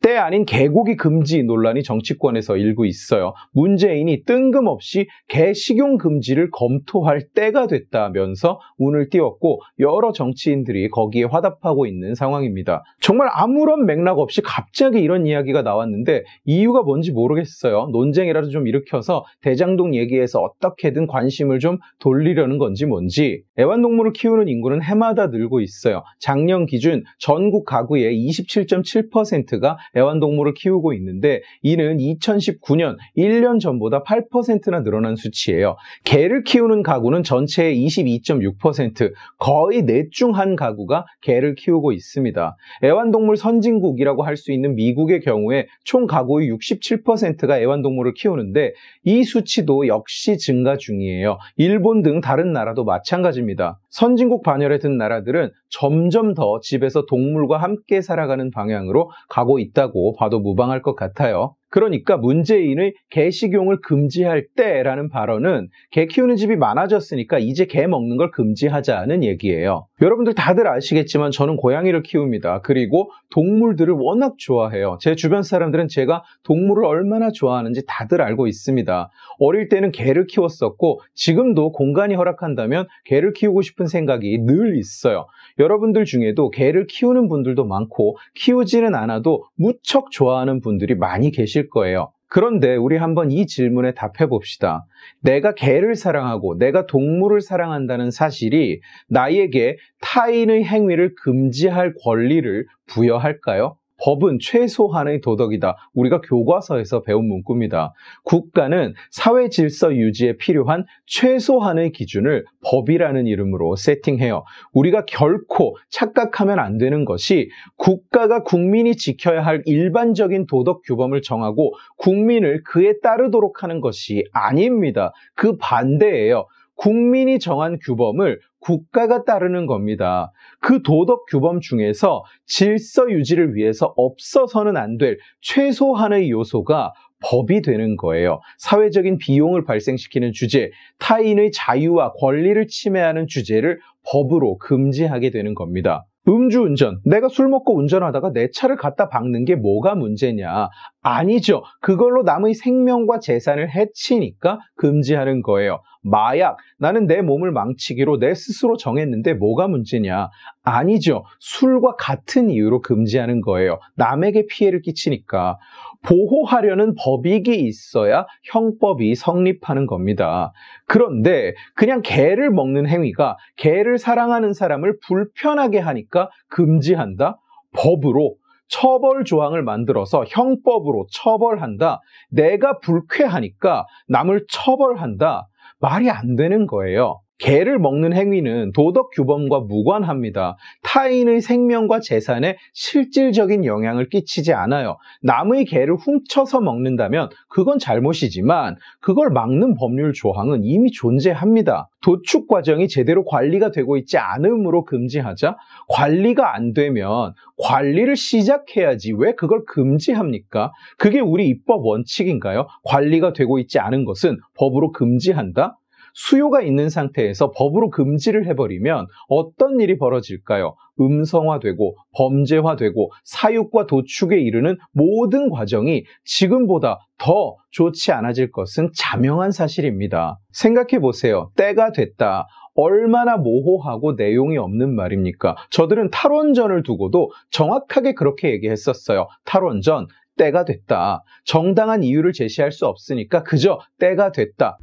때 아닌 개고기 금지 논란이 정치권에서 일고 있어요. 문재인이 뜬금없이 개 식용 금지를 검토할 때가 됐다면서 운을 띄웠고 여러 정치인들이 거기에 화답하고 있는 상황입니다. 정말 아무런 맥락 없이 갑자기 이런 이야기가 나왔는데 이유가 뭔지 모르겠어요. 논쟁이라도 좀 일으켜서 대장동 얘기에서 어떻게든 관심을 좀 돌리려는 건지 뭔지. 애완동물을 키우는 인구는 해마다 늘고 있어요. 작년 기준 전국 가구의 27.7%가 애완동물을 키우고 있는데 이는 2019년 1년 전보다 8%나 늘어난 수치예요. 개를 키우는 가구는 전체의 22.6%, 거의 넷 중 한 가구가 개를 키우고 있습니다. 애완동물 선진국이라고 할 수 있는 미국의 경우에 총 가구의 67%가 애완동물을 키우는데 이 수치도 역시 증가 중이에요. 일본 등 다른 나라도 마찬가지입니다. 선진국 반열에 든 나라들은 점점 더 집에서 동물과 함께 살아가는 방향으로 가고 있다고 봐도 무방할 것 같아요. 그러니까 문재인의 개 식용을 금지할 때라는 발언은 개 키우는 집이 많아졌으니까 이제 개 먹는 걸 금지하자는 얘기예요. 여러분들 다들 아시겠지만 저는 고양이를 키웁니다. 그리고 동물들을 워낙 좋아해요. 제 주변 사람들은 제가 동물을 얼마나 좋아하는지 다들 알고 있습니다. 어릴 때는 개를 키웠었고 지금도 공간이 허락한다면 개를 키우고 싶은 생각이 늘 있어요. 여러분들 중에도 개를 키우는 분들도 많고 키우지는 않아도 무척 좋아하는 분들이 많이 계실 거예요. 그런데 우리 한번 이 질문에 답해 봅시다. 내가 개를 사랑하고 내가 동물을 사랑한다는 사실이 나에게 타인의 행위를 금지할 권리를 부여할까요? 법은 최소한의 도덕이다. 우리가 교과서에서 배운 문구입니다. 국가는 사회 질서 유지에 필요한 최소한의 기준을 법이라는 이름으로 세팅해요. 우리가 결코 착각하면 안 되는 것이 국가가 국민이 지켜야 할 일반적인 도덕 규범을 정하고 국민을 그에 따르도록 하는 것이 아닙니다. 그 반대예요. 국민이 정한 규범을 국가가 따르는 겁니다. 그 도덕 규범 중에서 질서 유지를 위해서 없어서는 안 될 최소한의 요소가 법이 되는 거예요. 사회적인 비용을 발생시키는 주제, 타인의 자유와 권리를 침해하는 주제를 법으로 금지하게 되는 겁니다. 음주운전, 내가 술 먹고 운전하다가 내 차를 갖다 박는 게 뭐가 문제냐? 아니죠. 그걸로 남의 생명과 재산을 해치니까 금지하는 거예요. 마약, 나는 내 몸을 망치기로 내 스스로 정했는데 뭐가 문제냐? 아니죠. 술과 같은 이유로 금지하는 거예요. 남에게 피해를 끼치니까. 보호하려는 법익이 있어야 형법이 성립하는 겁니다. 그런데 그냥 개를 먹는 행위가 개를 사랑하는 사람을 불편하게 하니까 금지한다? 법으로 처벌 조항을 만들어서 형법으로 처벌한다? 내가 불쾌하니까 남을 처벌한다? 말이 안 되는 거예요. 개를 먹는 행위는 도덕 규범과 무관합니다. 타인의 생명과 재산에 실질적인 영향을 끼치지 않아요. 남의 개를 훔쳐서 먹는다면 그건 잘못이지만 그걸 막는 법률 조항은 이미 존재합니다. 도축 과정이 제대로 관리가 되고 있지 않음으로 금지하자? 관리가 안 되면 관리를 시작해야지 왜 그걸 금지합니까? 그게 우리 입법 원칙인가요? 관리가 되고 있지 않은 것은 법으로 금지한다? 수요가 있는 상태에서 법으로 금지를 해버리면 어떤 일이 벌어질까요? 음성화되고 범죄화되고 사육과 도축에 이르는 모든 과정이 지금보다 더 좋지 않아질 것은 자명한 사실입니다. 생각해 보세요. 때가 됐다. 얼마나 모호하고 내용이 없는 말입니까? 저들은 탈원전을 두고도 정확하게 그렇게 얘기했었어요. 탈원전, 때가 됐다. 정당한 이유를 제시할 수 없으니까 그저 때가 됐다.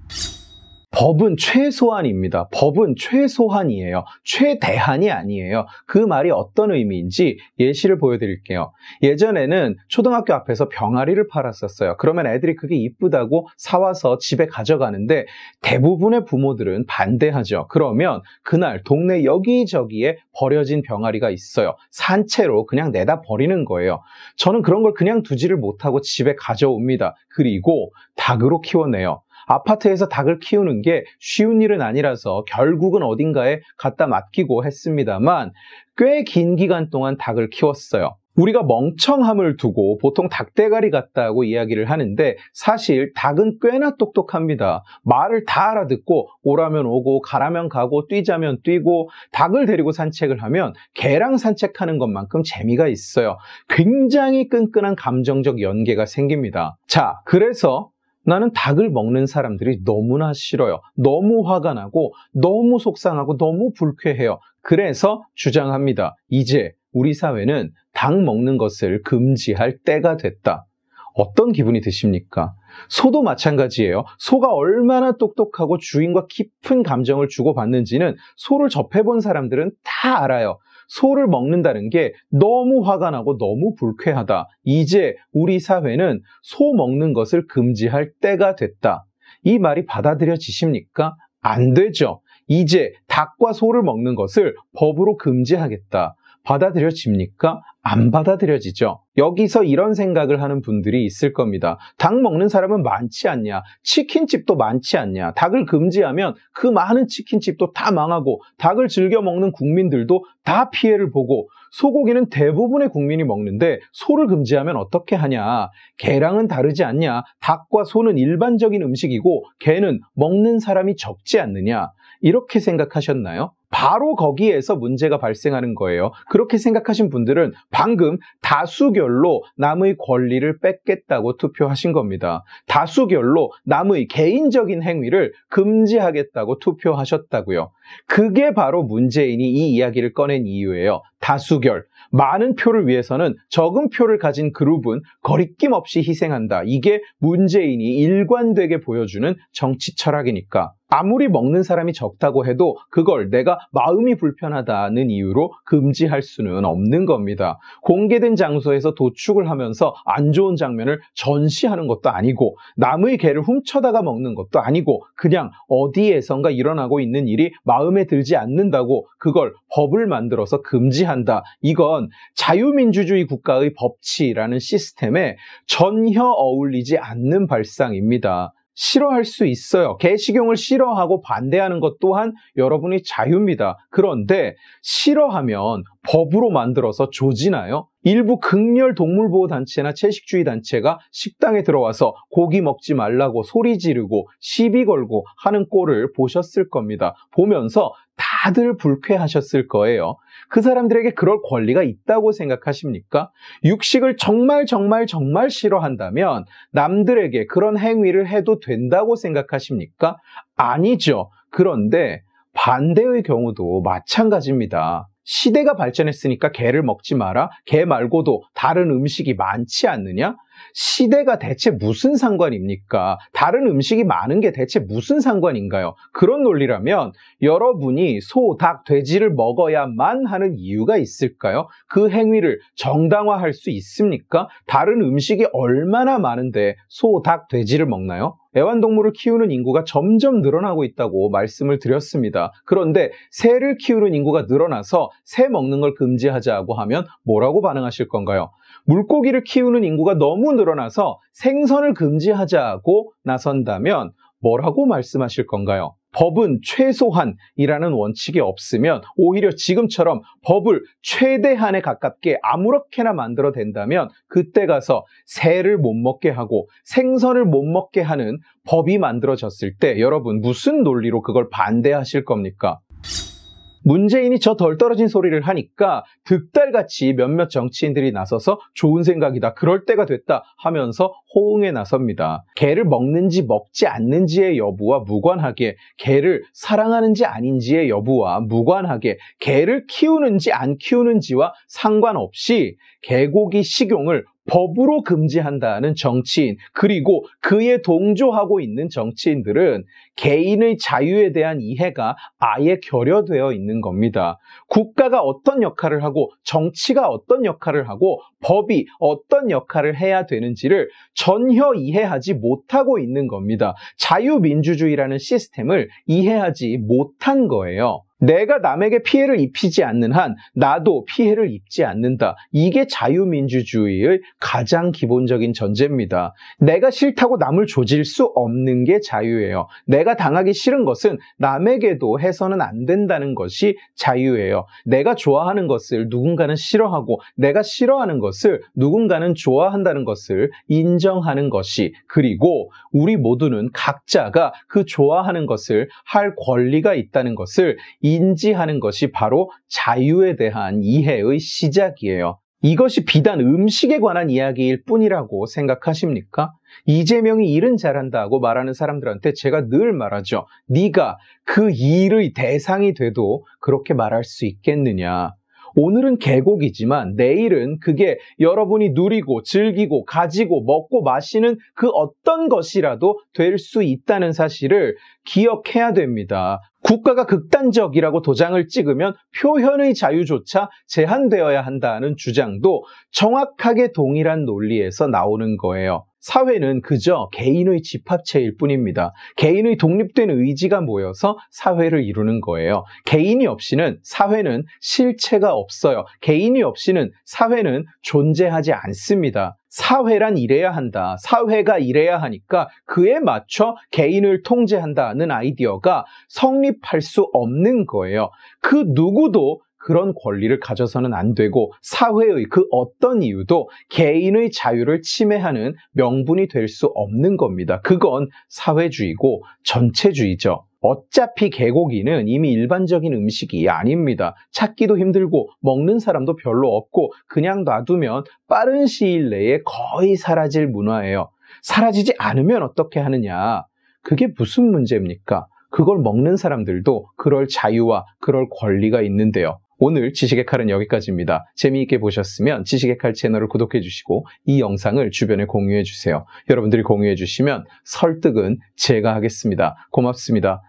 법은 최소한입니다. 법은 최소한이에요. 최대한이 아니에요. 그 말이 어떤 의미인지 예시를 보여드릴게요. 예전에는 초등학교 앞에서 병아리를 팔았었어요. 그러면 애들이 그게 이쁘다고 사와서 집에 가져가는데 대부분의 부모들은 반대하죠. 그러면 그날 동네 여기저기에 버려진 병아리가 있어요. 산채로 그냥 내다 버리는 거예요. 저는 그런 걸 그냥 두지를 못하고 집에 가져옵니다. 그리고 닭으로 키워내요. 아파트에서 닭을 키우는 게 쉬운 일은 아니라서 결국은 어딘가에 갖다 맡기고 했습니다만 꽤 긴 기간 동안 닭을 키웠어요. 우리가 멍청함을 두고 보통 닭대가리 같다고 이야기를 하는데 사실 닭은 꽤나 똑똑합니다. 말을 다 알아듣고 오라면 오고 가라면 가고 뛰자면 뛰고 닭을 데리고 산책을 하면 개랑 산책하는 것만큼 재미가 있어요. 굉장히 끈끈한 감정적 연계가 생깁니다. 자, 그래서 나는 닭을 먹는 사람들이 너무나 싫어요. 너무 화가 나고 너무 속상하고 너무 불쾌해요. 그래서 주장합니다. 이제 우리 사회는 닭 먹는 것을 금지할 때가 됐다. 어떤 기분이 드십니까? 소도 마찬가지예요. 소가 얼마나 똑똑하고 주인과 깊은 감정을 주고받는지는 소를 접해본 사람들은 다 알아요. 소를 먹는다는 게 너무 화가 나고 너무 불쾌하다. 이제 우리 사회는 소 먹는 것을 금지할 때가 됐다. 이 말이 받아들여지십니까? 안 되죠. 이제 닭과 소를 먹는 것을 법으로 금지하겠다. 받아들여집니까? 안 받아들여지죠. 여기서 이런 생각을 하는 분들이 있을 겁니다. 닭 먹는 사람은 많지 않냐? 치킨집도 많지 않냐? 닭을 금지하면 그 많은 치킨집도 다 망하고 닭을 즐겨 먹는 국민들도 다 피해를 보고 소고기는 대부분의 국민이 먹는데 소를 금지하면 어떻게 하냐? 개랑은 다르지 않냐? 닭과 소는 일반적인 음식이고 개는 먹는 사람이 적지 않느냐? 이렇게 생각하셨나요? 바로 거기에서 문제가 발생하는 거예요. 그렇게 생각하신 분들은 방금 다수결로 남의 권리를 뺏겠다고 투표하신 겁니다. 다수결로 남의 개인적인 행위를 금지하겠다고 투표하셨다고요. 그게 바로 문재인이 이 이야기를 꺼낸 이유예요. 다수결. 많은 표를 위해서는 적은 표를 가진 그룹은 거리낌 없이 희생한다. 이게 문재인이 일관되게 보여주는 정치 철학이니까. 아무리 먹는 사람이 적다고 해도 그걸 내가 마음이 불편하다는 이유로 금지할 수는 없는 겁니다. 공개된 장소에서 도축을 하면서 안 좋은 장면을 전시하는 것도 아니고 남의 개를 훔쳐다가 먹는 것도 아니고 그냥 어디에선가 일어나고 있는 일이 마음에 들지 않는다고 그걸 법을 만들어서 금지한다. 이건 자유민주주의 국가의 법치라는 시스템에 전혀 어울리지 않는 발상입니다. 싫어할 수 있어요. 개식용을 싫어하고 반대하는 것 또한 여러분의 자유입니다. 그런데 싫어하면 법으로 만들어서 조지나요? 일부 극렬 동물보호단체나 채식주의 단체가 식당에 들어와서 고기 먹지 말라고 소리 지르고 시비 걸고 하는 꼴을 보셨을 겁니다. 보면서 다들 불쾌하셨을 거예요. 그 사람들에게 그럴 권리가 있다고 생각하십니까? 육식을 정말 싫어한다면 남들에게 그런 행위를 해도 된다고 생각하십니까? 아니죠. 그런데 반대의 경우도 마찬가지입니다. 시대가 발전했으니까 개를 먹지 마라. 개 말고도 다른 음식이 많지 않느냐? 시대가 대체 무슨 상관입니까? 다른 음식이 많은 게 대체 무슨 상관인가요? 그런 논리라면 여러분이 소, 닭, 돼지를 먹어야만 하는 이유가 있을까요? 그 행위를 정당화할 수 있습니까? 다른 음식이 얼마나 많은데 소, 닭, 돼지를 먹나요? 애완동물을 키우는 인구가 점점 늘어나고 있다고 말씀을 드렸습니다. 그런데 새를 키우는 인구가 늘어나서 새 먹는 걸 금지하자고 하면 뭐라고 반응하실 건가요? 물고기를 키우는 인구가 너무 늘어나서 생선을 금지하자고 나선다면 뭐라고 말씀하실 건가요? 법은 최소한이라는 원칙이 없으면 오히려 지금처럼 법을 최대한에 가깝게 아무렇게나 만들어 댄다면 그때 가서 새를 못 먹게 하고 생선을 못 먹게 하는 법이 만들어졌을 때 여러분 무슨 논리로 그걸 반대하실 겁니까? 문재인이 저 덜 떨어진 소리를 하니까 득달같이 몇몇 정치인들이 나서서 좋은 생각이다, 그럴 때가 됐다 하면서 호응에 나섭니다. 개를 먹는지 먹지 않는지의 여부와 무관하게, 개를 사랑하는지 아닌지의 여부와 무관하게, 개를 키우는지 안 키우는지와 상관없이 개고기 식용을 법으로 금지한다는 정치인, 그리고 그에 동조하고 있는 정치인들은 개인의 자유에 대한 이해가 아예 결여되어 있는 겁니다. 국가가 어떤 역할을 하고 정치가 어떤 역할을 하고 법이 어떤 역할을 해야 되는지를 전혀 이해하지 못하고 있는 겁니다. 자유민주주의라는 시스템을 이해하지 못한 거예요. 내가 남에게 피해를 입히지 않는 한 나도 피해를 입지 않는다. 이게 자유민주주의의 가장 기본적인 전제입니다. 내가 싫다고 남을 조질 수 없는 게 자유예요. 내가 당하기 싫은 것은 남에게도 해서는 안 된다는 것이 자유예요. 내가 좋아하는 것을 누군가는 싫어하고 내가 싫어하는 것을 누군가는 좋아한다는 것을 인정하는 것이, 그리고 우리 모두는 각자가 그 좋아하는 것을 할 권리가 있다는 것을 인지하는 것이 바로 자유에 대한 이해의 시작이에요. 이것이 비단 음식에 관한 이야기일 뿐이라고 생각하십니까? 이재명이 일은 잘한다고 말하는 사람들한테 제가 늘 말하죠. 네가 그 일의 대상이 돼도 그렇게 말할 수 있겠느냐. 오늘은 계곡이지만 내일은 그게 여러분이 누리고 즐기고 가지고 먹고 마시는 그 어떤 것이라도 될 수 있다는 사실을 기억해야 됩니다. 국가가 극단적이라고 도장을 찍으면 표현의 자유조차 제한되어야 한다는 주장도 정확하게 동일한 논리에서 나오는 거예요. 사회는 그저 개인의 집합체일 뿐입니다. 개인의 독립된 의지가 모여서 사회를 이루는 거예요. 개인이 없이는 사회는 실체가 없어요. 개인이 없이는 사회는 존재하지 않습니다. 사회란 이래야 한다. 사회가 이래야 하니까 그에 맞춰 개인을 통제한다는 아이디어가 성립할 수 없는 거예요. 그 누구도 그런 권리를 가져서는 안 되고 사회의 그 어떤 이유도 개인의 자유를 침해하는 명분이 될 수 없는 겁니다. 그건 사회주의고 전체주의죠. 어차피 개고기는 이미 일반적인 음식이 아닙니다. 찾기도 힘들고 먹는 사람도 별로 없고 그냥 놔두면 빠른 시일 내에 거의 사라질 문화예요. 사라지지 않으면 어떻게 하느냐? 그게 무슨 문제입니까? 그걸 먹는 사람들도 그럴 자유와 그럴 권리가 있는데요. 오늘 지식의 칼은 여기까지입니다. 재미있게 보셨으면 지식의 칼 채널을 구독해 주시고 이 영상을 주변에 공유해 주세요. 여러분들이 공유해 주시면 설득은 제가 하겠습니다. 고맙습니다.